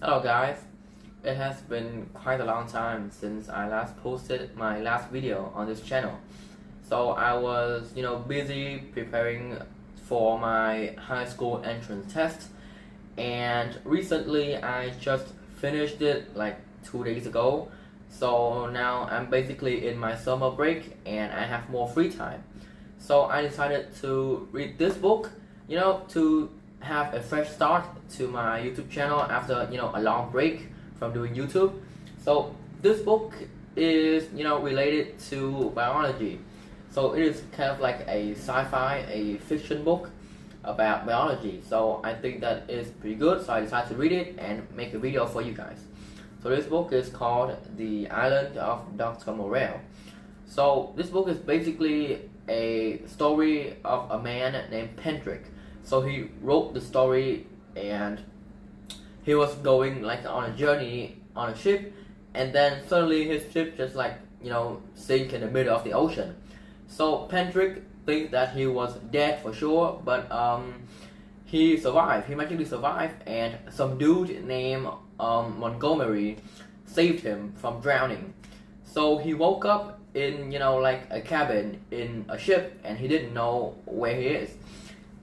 Hello guys, it has been quite a long time since I last posted my last video on this channel. So I was, busy preparing for my high school entrance test, and recently I just finished it like 2 days ago. So now I'm basically in my summer break and I have more free time. So I decided to read this book, to have a fresh start to my YouTube channel after a long break from doing YouTube. So this book is related to biology. So it is kind of like a sci-fi, a fiction book about biology. So I think that is pretty good. So I decided to read it and make a video for you guys. So this book is called The Island of Dr. Moreau. So this book is basically a story of a man named Pendrick. So he wrote the story and he was going like on a journey on a ship, and then suddenly his ship just sink in the middle of the ocean. So Pendrick thinks that he was dead for sure, but he survived. He magically survived, and some dude named Montgomery saved him from drowning. So he woke up in like a cabin in a ship, and he didn't know where he is.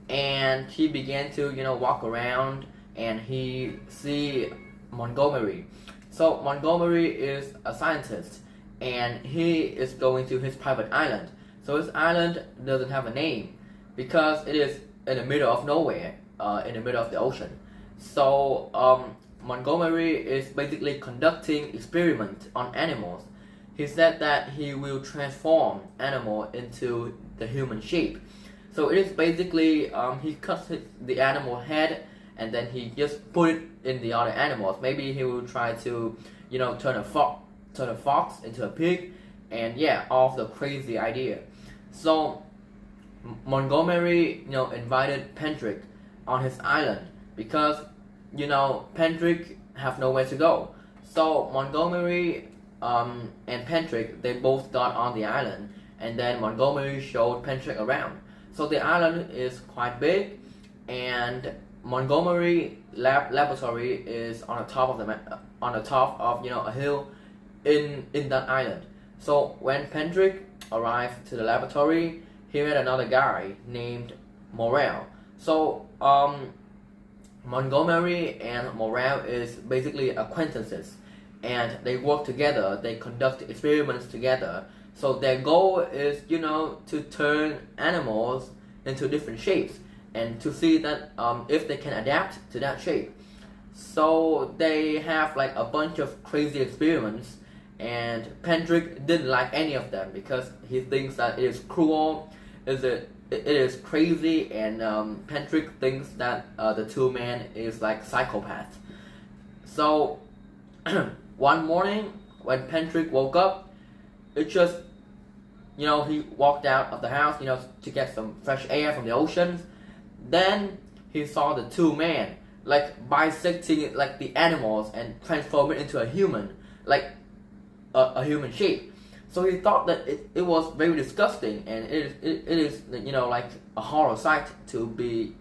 And he began to walk around, and he see Montgomery. So Montgomery is a scientist, and he is going to his private island. So his island doesn't have a name because it is in the middle of nowhere, in the middle of the ocean. So Montgomery is basically conducting experiments on animals. He said that he will transform animal into the human shape. So it is basically he cuts the animal head, and then he just put it in the other animals. Maybe he will try to turn a fox into a pig, and yeah, all of the crazy idea. So Montgomery invited Pendrick on his island because Pendrick have nowhere to go. So Montgomery and Pendrick, they both got on the island, and then Montgomery showed Pendrick around. So the island is quite big, and Montgomery laboratory is on the top of a hill in that island. So when Pendrick arrived to the laboratory, he met another guy named Moreau. So Montgomery and Moreau is basically acquaintances, and they work together. They conduct experiments together. So their goal is, to turn animals into different shapes and to see that if they can adapt to that shape. So they have like a bunch of crazy experiments, and Pendrick didn't like any of them because he thinks that it is cruel, it is crazy, and Pendrick thinks that the two men is like psychopaths. So one morning when Pendrick woke up, it just he walked out of the house, to get some fresh air from the oceans. Then he saw the two men like bisecting it like the animals and transform it into a human, like a human shape. So he thought that it was very disgusting, and it is like a horror sight to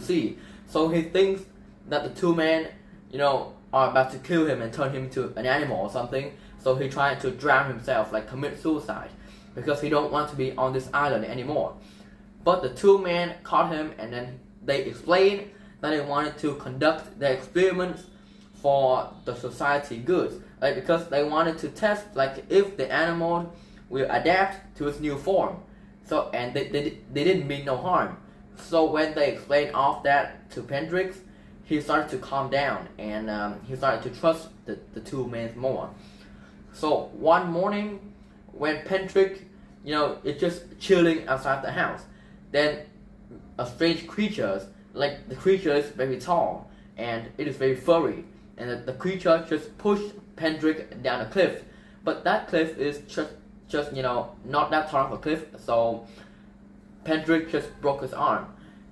see. So he thinks that the two men are about to kill him and turn him into an animal or something. So he tried to drown himself, like commit suicide, because he don't want to be on this island anymore. But the two men caught him, and then they explained that they wanted to conduct their experiments for the society good, like because they wanted to test like if the animal will adapt to its new form. So and they didn't mean no harm. So when they explained all of that to Pendrick, he started to calm down, and he started to trust the two men more. So one morning when Pendrick it's just chilling outside the house, then a strange creature, like the creature is very tall and it is very furry, and the creature just pushed Pendrick down a cliff. But that cliff is just not that tall of a cliff, so Pendrick just broke his arm.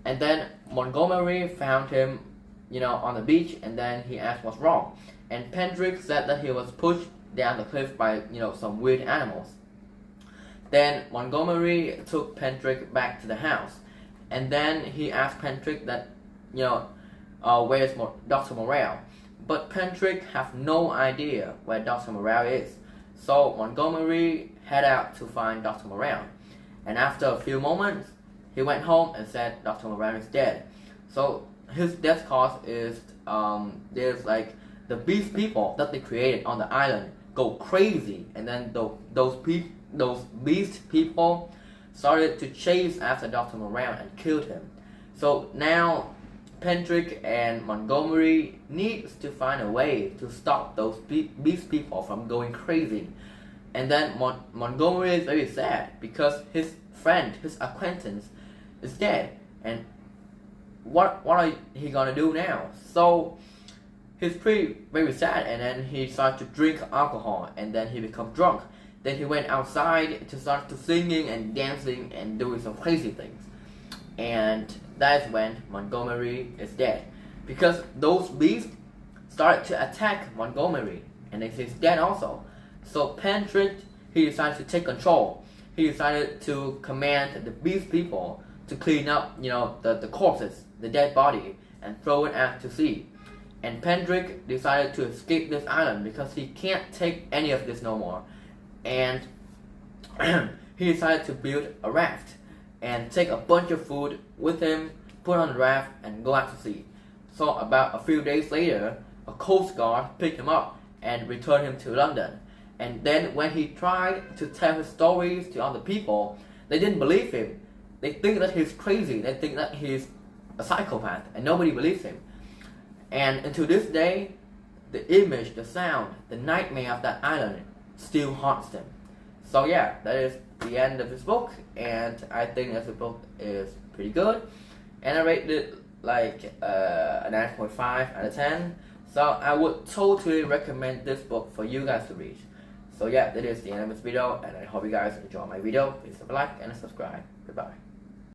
And then Montgomery found him on the beach, and then he asked what's wrong, and Pendrick said that he was pushed down the cliff by some weird animals. Then Montgomery took Pendrick back to the house, and then he asked Pendrick that where's Dr. Moreau. But Patrick have no idea where Dr. Moreau is. So Montgomery head out to find Dr. Moreau. And after a few moments, he went home and said Dr. Moreau is dead. So his death cause is there's like the beast people that they created on the island go crazy, and then those beast people started to chase after Dr. Moreau and killed him. So now Pendrick and Montgomery needs to find a way to stop those beast people from going crazy. And then Montgomery is very sad because his friend, his acquaintance, is dead. And what are he gonna do now? So he's very sad, and then he started to drink alcohol, and then he become drunk. Then he went outside to start to singing and dancing and doing some crazy things. And that's when Montgomery is dead, because those beasts started to attack Montgomery, and he's dead also. So Pendrick, he decided to take control. He decided to command the beast people to clean up, the corpses, the dead body, and throw it out to sea. And Pendrick decided to escape this island because he can't take any of this no more. And he decided to build a raft and take a bunch of food with him, put on the raft, and go out to sea. So about a few days later, a coast guard picked him up and returned him to London. And then when he tried to tell his stories to other people, they didn't believe him. They think that he's crazy. They think that he's a psychopath, and nobody believes him. And until this day, the image, the sound, the nightmare of that island still haunts them. So yeah, that is the end of this book, and I think that the book is pretty good. And I rated it like a 9.5 out of 10. So I would totally recommend this book for you guys to read. So yeah, that is the end of this video, and I hope you guys enjoy my video. Please leave a like and a subscribe. Goodbye.